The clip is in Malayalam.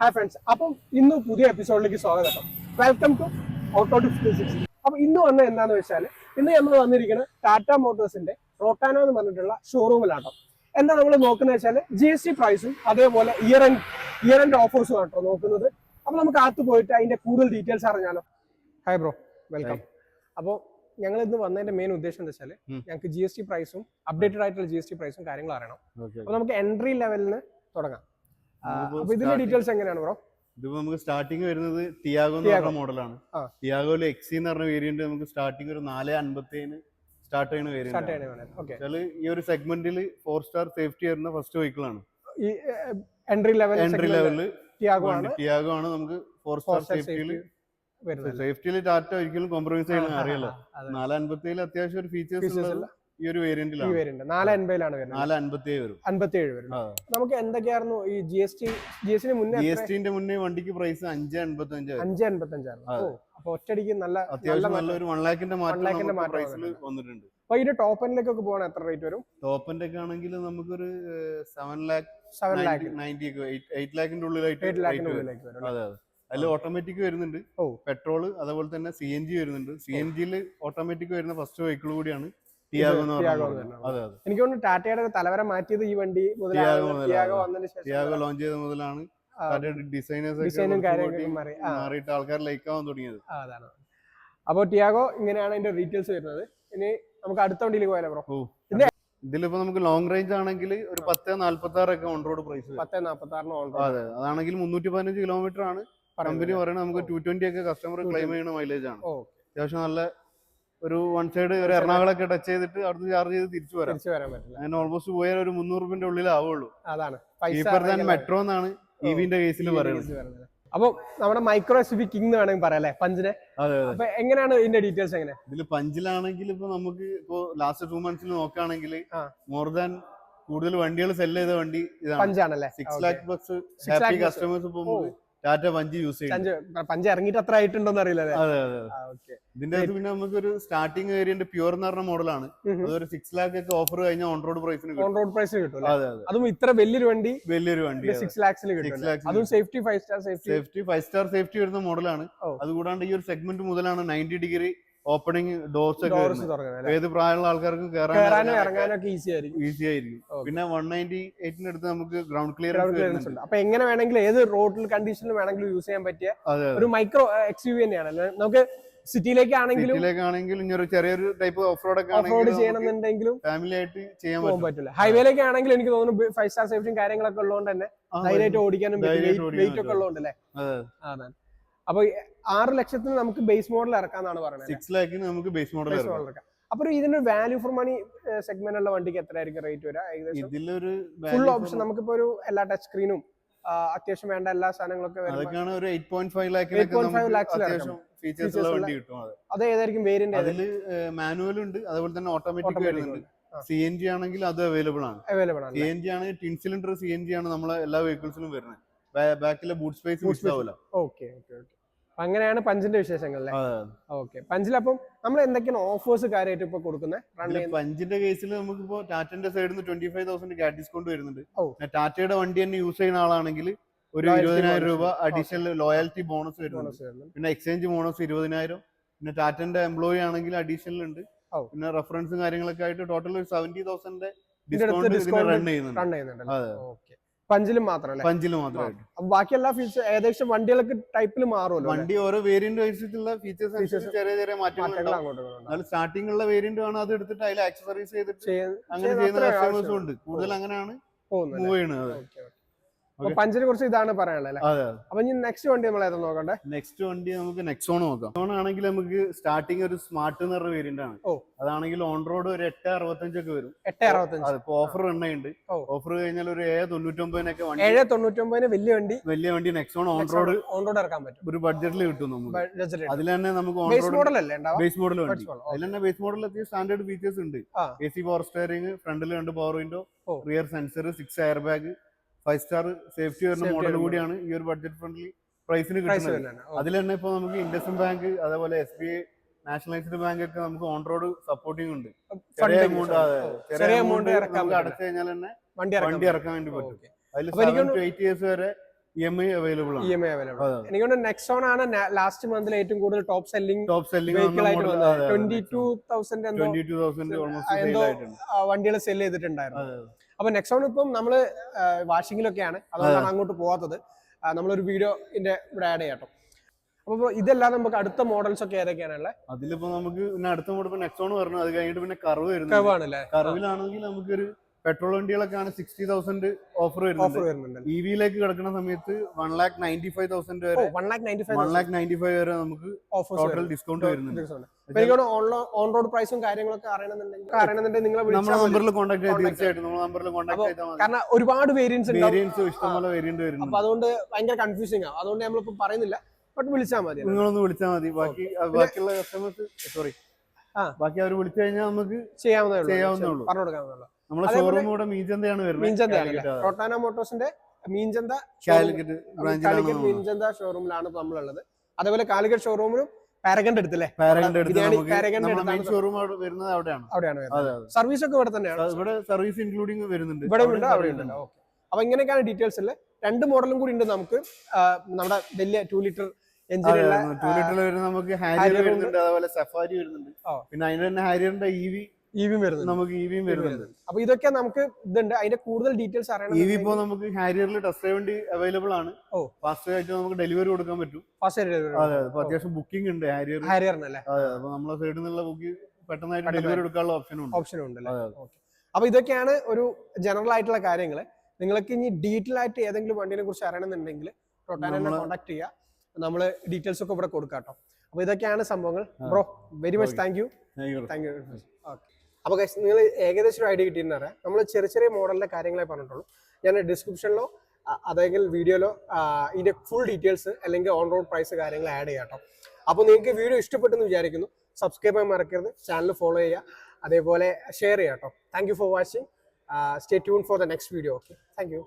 ഹായ് ഫ്രണ്ട്സ്, അപ്പം ഇന്ന് പുതിയ എപ്പിസോഡിലേക്ക് സ്വാഗതം. Welcome to auto 360. അപ്പൊ ഇന്ന് വന്നത് എന്താണെന്ന് വെച്ചാൽ, ഇന്ന് നമ്മൾ വന്നിരിക്കുന്നത് ടാറ്റ മോട്ടോഴ്സിന്റെ റോട്ടാനോ എന്ന് പറഞ്ഞിട്ടുള്ള ഷോറൂമിലാട്ടോ. എന്താ നമ്മൾ നോക്കുന്നത് വെച്ചാൽ GST പ്രൈസും അതേപോലെ ഇയർ എൻഡ് ഓഫേഴ്സും ആട്ടോ നോക്കുന്നത്. അപ്പൊ നമുക്ക് അകത്ത് പോയിട്ട് അതിന്റെ കൂടുതൽ ഡീറ്റെയിൽസ് അറിഞ്ഞാലോ. Hi bro, welcome. അപ്പോൾ ഞങ്ങൾ ഇന്ന് വന്നതിന്റെ മെയിൻ ഉദ്ദേശം എന്താ വെച്ചാൽ, ഞങ്ങൾക്ക് GST പ്രൈസും അപ്ഡേറ്റഡ് ആയിട്ടുള്ള GST പ്രൈസും കാര്യങ്ങളും അറിയണം. അപ്പൊ നമുക്ക് എൻട്രി ലെവലിന് തുടങ്ങാം. അപ്പൊ ഇതിന്റെ ഡീറ്റെയിൽസ് എങ്ങനെയാണ് ബ്രോ? ഇതിപ്പോ നമുക്ക് സ്റ്റാർട്ടിങ് വരുന്നത് ടിയാഗോ എന്ന് പറഞ്ഞ മോഡലാണ്. ടിയാഗോയില് എക്സി എന്ന് പറഞ്ഞ വേരിയന്റ് നമുക്ക് സ്റ്റാർട്ടിങ് ഒരു 450 സ്റ്റാർട്ട് ചെയ്യുന്ന വേരിയന്റ്. ഈ ഒരു സെഗ്മെന്റിൽ 4 സ്റ്റാർ സേഫ്റ്റി വരുന്ന ഫസ്റ്റ് വെഹിക്കിൾ ആണ്. ഈ എൻട്രി ലെവലില് ടിയാഗോ ആണ് നമുക്ക് 4 സ്റ്റാർ സേഫ്റ്റിയിൽ ടാറ്റ ഒരിക്കലും കോംപ്രമൈസ് ചെയ്യണം അറിയാലോ. 450 അത്യാവശ്യം ഒരു ഫീച്ചേഴ്സ് ഈ ഒരു വേരിയന്റിലാണ്. 450 വരുന്നത്. 457 വരും. നമുക്ക് എന്തൊക്കെയായിരുന്നു ഈ ജിഎസ്ടി മുന്നേ? ജിഎസ്ടിന്റെ മുന്നേ വണ്ടിക്ക് പ്രൈസ് 555 അപ്പൊ ഒറ്റയടിക്ക് നല്ല അത്യാവശ്യം നല്ലൊരു 1 ലാഖിന്റെ മാറ്റം പ്രൈസിൽ വന്നിട്ടുണ്ട്. അപ്പൊ ഇതിന്റെ ടോപ്പ് എൻഡിലേക്കൊക്കെ പോകണം എത്ര റേറ്റ് വരും? ടോപ്പ് എൻഡ് ഒക്കെ ആണെങ്കിൽ നമുക്കൊരു 7 ലാഖ് 90 8 ലാഖിന്റെ ഉള്ളിലായിട്ട് വരും. അതെ അതെ. അതിൽ ഓട്ടോമാറ്റിക് വരുന്നുണ്ട്, പെട്രോള്, അതുപോലെ തന്നെ CNG വരുന്നുണ്ട്. CNGയിൽ ഓട്ടോമാറ്റിക് വരുന്ന ഫസ്റ്റ് വെഹിക്കിൾ കൂടിയാണ് ടിയാഗോ എന്ന് പറയുന്നത്. അതെ അതെ. എനിക്ക് തോന്നുന്നു ടാറ്റയുടെ തലവര മാറ്റിയത് ഈ വണ്ടി ടിയാഗോ ലോഞ്ച് ചെയ്ത മുതലാണ് ഡിസൈനും കാര്യങ്ങളും മാറിയിട്ട് ആൾക്കാർ ലൈക്ക് ആവാൻ തുടങ്ങിയത്. അതാണ്. അപ്പോൾ ടിയാഗോ ഇങ്ങനെയാണ് അതിന്റെ ഡീറ്റെയിൽസ് വരുന്നത്. ഇനി നമുക്ക് അടുത്ത വണ്ടിയിലേക്ക് പോയാലോ ബ്രോ? ഇതിലിപ്പോ നമുക്ക് ലോങ് റേഞ്ച് ആണെങ്കിൽ ഒരു 1046 ഒക്കെ on road price. 1046 on road. അതെ, അതാണെങ്കിൽ 315 കിലോമീറ്റർ ആണ് കമ്പനി പറയുന്നത്. നമുക്ക് 220 ഒക്കെ കസ്റ്റമർ ക്ലെയിം ചെയ്യുന്ന മൈലേജ് ആണ്. അത്യാവശ്യം നല്ല ഒരു വൺ സൈഡ് ഒരു എറണാകുളമൊക്കെ ടച്ച് ചെയ്തിട്ട് അവിടുന്ന് ചാർജ് ചെയ്ത് തിരിച്ചു വരാൻ പറ്റില്ല. അങ്ങനെ ഓൾമോസ്റ്റ് പോയാൽ ഒരു 300 രൂപന്റെ ഉള്ളിൽ ആവുള്ളൂ. അതാണ് മെട്രോ എന്നാണ് ഇവിന്റെ കേസിൽ പറയുന്നത്. അപ്പൊ നമ്മുടെ മൈക്രോ SUV കിങ് വേണമെങ്കിൽ പറയാം പഞ്ചിനെ. അപ്പൊ എങ്ങനെയാണ് ഇതിന്റെ ഡീറ്റെയിൽസ്? എങ്ങനെ ഇതിൽ പഞ്ചിലാണെങ്കിൽ ഇപ്പൊ നമുക്ക് ഇപ്പൊ ലാസ്റ്റ് 2 മന്ത്സിൽ നോക്കുകയാണെങ്കിൽ മോർ ദാൻ കൂടുതൽ വണ്ടികൾ സെല് ചെയ്ത വണ്ടി ഇതാണ്. പഞ്ചാണല്ലേ? 6 ലാഖ് പ്ലസ് ഹാപ്പി കസ്റ്റമേഴ്സ് ഇപ്പൊ ടാറ്റ പഞ്ച് യൂസ് ചെയ്യും. പഞ്ച് ഇറങ്ങിയിട്ട് അത്ര ആയിട്ടുണ്ടോന്ന് അറിയില്ല. അതെ അതെ. ഇതിന്റെ അകത്ത് പിന്നെ നമുക്ക് ഒരു സ്റ്റാർട്ടിംഗ് വേരിയന്റ് പ്യൂർ എന്ന് പറഞ്ഞ മോഡലാണ്. അതൊരു 6 ലാഖ് ഒക്കെ ഓഫർ കഴിഞ്ഞാൽ ഓൺ റോഡ് പ്രൈസിന് കിട്ടും. അതും ഇത്ര വലിയൊരു വണ്ടി 6 ലാഖ്സിൽ കിട്ടും. അതും സേഫ്റ്റി 5 സ്റ്റാർ സേഫ്റ്റി വരുന്ന മോഡലാണ്. അതുകൂടാണ്ട് ഈ ഒരു സെഗ്മെന്റ് മുതലാണ് 90 ഡിഗ്രി ഓപ്പണിംഗ് ഡോർസ് ഒക്കെ. ഏത് പ്രായമുള്ള ആൾക്കാർക്കും കയറാനും ഇറങ്ങാനൊക്കെ ഈസി ആയിരിക്കും. പിന്നെ 198 അടുത്ത് നമുക്ക് ഗ്രൗണ്ട് ക്ലിയറൻസ് ഉണ്ട്. അപ്പൊ എങ്ങനെ വേണമെങ്കിലും ഏത് റോഡിൽ കണ്ടീഷനിൽ വേണമെങ്കിലും യൂസ് ചെയ്യാൻ പറ്റിയ ഒരു മൈക്രോ XUV തന്നെയാണ്. നമുക്ക് സിറ്റിയിലേക്കാണെങ്കിലും ഇനി ഒരു ചെറിയൊരു ടൈപ്പ് ഓഫ് റോഡ് ചെയ്യണമെന്നുണ്ടെങ്കിലും ഫാമിലി ആയിട്ട് ചെയ്യാൻ പറ്റില്ല. ഹൈവേയിലേക്ക് ആണെങ്കിൽ എനിക്ക് തോന്നുന്നു 5 സ്റ്റാർ സേഫ്റ്റിയും കാര്യങ്ങളൊക്കെ ഉള്ളതുകൊണ്ട് തന്നെ ധൈര്യമായിട്ട് ഓടിക്കാനും വെയിറ്റ് ഒക്കെ ഉള്ളതുകൊണ്ട് അല്ലേ? അതാണ്. അപ്പൊ 6 ലക്ഷത്തിന് നമുക്ക് ബേസ് മോഡൽ ഇറക്കാന്നാണ് പറയുന്നത്. 6 ലാഖിന് നമുക്ക് ബേസ് മോഡൽ ഇറക്കാം. അപ്പൊ ഇതിന്റെ വാല്യൂ ഫോർ മണി സെഗ്മെന്റ് ഉള്ള വണ്ടിക്ക് എത്രയായിരിക്കും റേറ്റ് വരിക? ഇതിലൊരു ഫുൾ ഓപ്ഷൻ നമുക്കിപ്പോ ഒരു എല്ലാ ടച്ച് സ്ക്രീനും അത്യാവശ്യം വേണ്ട എല്ലാ സാധനങ്ങളൊക്കെ ഒരു 8.5 ലാഖിന് ഫീച്ചേഴ്സ് ഉള്ള വണ്ടി കിട്ടും. അത് ഏതായിരിക്കും വേരിയന്റ്? അതിൽ മാനുവൽ ഉണ്ട്, അതുപോലെ തന്നെ ഓട്ടോമാറ്റിക് വരുന്നുണ്ട്. CNG ആണെങ്കിൽ അത് അവൈലബിൾ ആണ്. CNG ആണെങ്കിൽ ടിൻ സിലിണ്ടർ CNG ആണ് നമ്മളെ എല്ലാ വെഹിക്കിൾസിലും വരുന്നത്. ബാക്കിലെ ബൂട്ട് സ്പേസ് മിസ്സാവില്ല. ഓക്കെ. അങ്ങനെയാണ് പഞ്ചിന്റെ വിശേഷങ്ങൾ. ഓക്കെ. പഞ്ചിൽ അപ്പം നമ്മൾ എന്തൊക്കെയാണ് ഓഫേഴ്സ് കാര്യമായിട്ട് ഇപ്പൊ കൊടുക്കുന്നത്? പഞ്ചിന്റെ കേസിൽ നമുക്കിപ്പോ ടാറ്റന്റെ സൈഡിൽ നിന്ന് 25,000 ക്യാഷ് ഡിസ്കൗണ്ട് വരുന്നുണ്ട്. ടാറ്റയുടെ വണ്ടി തന്നെ യൂസ് ചെയ്യുന്ന ആളാണെങ്കിൽ ഒരു 20,000 രൂപ അഡീഷണൽ ലോയാലിറ്റി ബോണസ് വരുന്നുണ്ട്. പിന്നെ എക്സ്ചേഞ്ച് ബോണസ് 20,000. പിന്നെ ടാറ്റന്റെ എംപ്ലോയി ആണെങ്കിൽ അഡീഷണൽ ഉണ്ട്. പിന്നെ റെഫറൻസും കാര്യങ്ങളൊക്കെ ആയിട്ട് ടോട്ടൽ ഒരു 70,000 ഡിസ്കൗണ്ട് റൺ ചെയ്യുന്നുണ്ട്. പഞ്ചിലും മാത്രമല്ല? പഞ്ചിലും മാത്രമായിട്ട്. ബാക്കി എല്ലാ ഫീച്ചേഴ്സ് ഏകദേശം വണ്ടികളൊക്കെ ടൈപ്പിൽ മാറുമല്ലോ. വണ്ടി ഓരോ വേരിയന്റ് അനുസരിച്ചുള്ള ഫീച്ചേഴ്സ് ചെറിയ മാറ്റങ്ങൾ. സ്റ്റാർട്ടിംഗ് ഉള്ള വേരിയന്റ് ആണ്, അത് എടുത്തിട്ട് അതിൽ ആക്സസറീസ് ചെയ്തിട്ട് അങ്ങനെ ചെയ്യുന്ന കസ്റ്റമേഴ്സും ഉണ്ട്. കൂടുതൽ അങ്ങനെയാണ് മൂവ് ചെയ്യുന്നത്. പഞ്ചിനെ കുറിച്ച് ഇതാണ് പറയാനുള്ളത്. അപ്പൊ ഇനി നെക്സ്റ്റ് വണ്ടി നമ്മൾ ഏതാ നോക്കണ്ടേ? നെക്സ്റ്റ് വണ്ടി നമുക്ക് നെക്സോൺ നോക്കാം. നെക്സോൺ ആണെങ്കിൽ നമുക്ക് സ്റ്റാർട്ടിംഗ് ഒരു സ്മാർട്ട് എന്ന് പറഞ്ഞ വേരിയന്റ് ആണ്. അതാണെങ്കിൽ ഓൺ റോഡ് ഒരു 865 ഒക്കെ വരും. 865. അതിപ്പോ ഓഫർ എണ്ണയുണ്ട്. ഓഫർ കഴിഞ്ഞാൽ ഒരു 799 799 വലിയ വണ്ടി നെക്സോൺ ഓൺ റോഡ് ഇറക്കാൻ പറ്റും. ഒരു ബഡ്ജറ്റിൽ കിട്ടും നമുക്ക്. അതിൽ തന്നെ നമുക്ക് ബേസ് മോഡൽ വണ്ടി. അതിൽ തന്നെ ബേസ് മോഡൽ എത്തിയ സ്റ്റാൻഡേർഡ് ഫീച്ചേഴ്സ് ഉണ്ട്. AC പവർ സ്റ്റിയറിംഗ്, ഫ്രണ്ടിൽ 2 power window, rear sensor, 6 air bag, 5 star safety വരുന്ന മോഡൽ കൂടിയാണ് ഈ ഒരു ബഡ്ജറ്റ് ഫ്രണ്ട്ലി പ്രൈസിന് കിട്ടുന്നത്. അതിൽ തന്നെ ഇപ്പൊ നമുക്ക് ഇൻഡസ്ഇൻഡ് ബാങ്ക്, അതേപോലെ SBI, നാഷണലൈസ്ഡ് ബാങ്ക് ഒക്കെ നമുക്ക് ഓൺ റോഡ് സപ്പോർട്ടിംഗ് ഉണ്ട്. ചെറിയ എമൗണ്ട് അടച്ചു കഴിഞ്ഞാൽ തന്നെ വണ്ടി ഇറക്കാൻ വേണ്ടി പറ്റും. അതിൽ 7 to 8 years വരെ EMI അവൈലബിൾ ആണ്. EMI available. എനിക്ക് തോന്നുന്നു നെക്സോൺ ആണ് ലാസ്റ്റ് മന്തിൽ ഏറ്റവും കൂടുതൽ ടോപ്പ് സെല്ലിംഗ് വെഹിക്കിൾ ആയിട്ട് വന്നത്. 22,000 എന്തോ വണ്ടികൾ സെല് ചെയ്തിട്ടുണ്ടായിരുന്നു. അപ്പൊ നെക്സോൺ ഇപ്പം നമ്മള് വാഷിങ്ങിലൊക്കെയാണ്, അതുകൊണ്ടാണ് അങ്ങോട്ട് പോകാത്തത്. നമ്മളൊരു വീഡിയോന്റെ ഇവിടെ ആഡ് ചെയ്യാട്ടോ. അപ്പൊ ഇതെല്ലാം നമുക്ക് അടുത്ത മോഡൽസ് ഒക്കെ ഏതൊക്കെയാണുള്ളത്? അതിലിപ്പോ നമുക്ക് പിന്നെ അടുത്ത മോഡൽ നെക്സോൺ പറഞ്ഞു, അത് കഴിഞ്ഞിട്ട് പിന്നെ കർവ് വരുന്നത്. കർവിലാണെങ്കിൽ നമുക്കൊരു പെട്രോൾ വണ്ടികളൊക്കെയാണ് 60,000 ഓഫർ വരുന്നുണ്ട്. EV-യിലേക്ക് കിടക്കുന്ന സമയത്ത് 1,95,000 വരെ 1,95,000 വരെ നമുക്ക് ടോട്ടൽ ഡിസ്കൗണ്ട് വരുന്നുണ്ട്. ഓൺ റോഡ് പ്രൈസും കാര്യങ്ങളൊക്കെ അറിയണമെന്നുണ്ടെങ്കിൽ നമ്മുടെ നമ്പറിൽ കോൺടാക്ട് ചെയ്ത് തീർച്ചയായിട്ടും നമ്മുടെ നമ്പറിൽ കോൺടാക്ട് ചെയ്താൽ മതി. കാരണം ഒരുപാട് വേരിയന്റ്സ് ഇഷ്ടംപോലെ വേരിയന്റ് വരുന്നുണ്ട്. അപ്പൊ അതുകൊണ്ട് ഭയങ്കര കൺഫ്യൂസിംഗ് ആണ്. അതുകൊണ്ട് നമ്മളിപ്പോ പറയുന്നില്ല, ബട്ട് വിളിച്ചാൽ മതി. നിങ്ങളൊന്ന് വിളിച്ചാൽ മതി. ബാക്കിയുള്ള കസ്റ്റമേഴ്സ് ബാക്കി അവർ വിളിച്ചു കഴിഞ്ഞാൽ നമുക്ക് ചെയ്യാവുന്നേ പറഞ്ഞു കൊടുക്കാവുന്നേ. നമ്മുടെ ഷോറൂം ഇവിടെ മീൻചന്തയാണ് വരുന്നത്. റോട്ടാന മോട്ടോഴ്സിന്റെ മീൻചന്ത മീൻചന്ത ഷോറൂമിലാണ് നമ്മളുള്ളത്. അതേപോലെ കാലിക്കറ്റ് ഷോറൂമിലും പാരഗണ്ട് എടുത്തല്ലേ? ഷോറൂം വരുന്നത് അവിടെയാണ്. സർവീസ് ഒക്കെ ഇവിടെ തന്നെയാണ്. ഇവിടെ സർവീസ് ഇൻക്ലൂഡിംഗ് വരുന്നുണ്ട്. ഇവിടെ ഉണ്ട്, അവിടെ ഉണ്ട്. ഓക്കെ. അപ്പൊ ഇങ്ങനെയൊക്കെയാണ് ഡീറ്റെയിൽസ് ഉള്ളത്. 2 മോഡലും കൂടി ഉണ്ട് നമുക്ക്. നമ്മുടെ വലിയ 2 ലിറ്റർ എഞ്ചിനുള്ള 2 ലിറ്റർ വരുന്ന നമുക്ക് ഹാരിയർ വരുന്നുണ്ട്, അതുപോലെ സഫാരി വരുന്നുണ്ട്. പിന്നെ അതിന്റെ തന്നെ ഹാരിയറിന്റെ EV വരുന്നുണ്ട്. അപ്പൊ ഇതൊക്കെ നമുക്ക് ഇതുണ്ട്. അതിന്റെ കൂടുതൽ ഡീറ്റെയിൽസ് അറിയണം. EV ഇപ്പോ നമുക്ക് ഹാരിയറിൽ ടെസ്റ്റ് ഡ്രൈവ് വണ്ടി അവൈലബിൾ ആണ്. ഫാസ്റ്റ് ആയിട്ട് നമുക്ക് ഡെലിവറി കൊടുക്കാൻ പറ്റും. അതെ, അത്യാവശ്യം ബുക്കിംഗ് ഉണ്ട് ഹാരിയറിനല്ലേ? അതെ, അപ്പൊ നമ്മളെ സൈഡിൽ നിന്നുള്ള ബുക്ക് പെട്ടെന്നായിട്ട് ഡെലിവറി കൊടുക്കാനുള്ള ഓപ്ഷനും ഉണ്ട്. അപ്പൊ ഇതൊക്കെയാണ് ഒരു ജനറൽ ആയിട്ടുള്ള കാര്യങ്ങൾ. നിങ്ങൾക്ക് ഇനി ഡീറ്റെയിൽ ആയിട്ട് ഏതെങ്കിലും വണ്ടിനെ കുറിച്ച് അറിയണമെന്നുണ്ടെങ്കിൽ റോട്ടാനെ കോൺടാക്ട് ചെയ്യുക. നമ്മള് ഡീറ്റെയിൽസ് ഒക്കെ ഇവിടെ കൊടുക്കാം കേട്ടോ. അപ്പൊ ഇതൊക്കെയാണ് സംഭവങ്ങൾ. Bro, very much thank you. Okay. അപ്പൊ നിങ്ങൾ ഏകദേശം ഒരു ഐഡിയ കിട്ടിയെന്ന് പറയാം. നമ്മൾ ചെറിയ മോഡലിന്റെ കാര്യങ്ങളെ പറഞ്ഞിട്ടുള്ളൂ. ഞാൻ ഡിസ്ക്രിപ്ഷനിലോ അതെങ്കിൽ വീഡിയോയിലോ ഇതിന്റെ ഫുൾ ഡീറ്റെയിൽസ് അല്ലെങ്കിൽ ഓൺ റോഡ് പ്രൈസ് കാര്യങ്ങൾ ആഡ് ചെയ്യാം കേട്ടോ. അപ്പോൾ നിങ്ങൾക്ക് വീഡിയോ ഇഷ്ടപ്പെട്ടെന്ന് വിചാരിക്കുന്നു. സബ്സ്ക്രൈബ് ചെയ്യാൻ മറക്കരുത്, ചാനൽ ഫോളോ ചെയ്യുക, അതേപോലെ ഷെയർ ചെയ്യാം കേട്ടോ. Thank you for watching. Stay tune for the next video. Okay, thank you.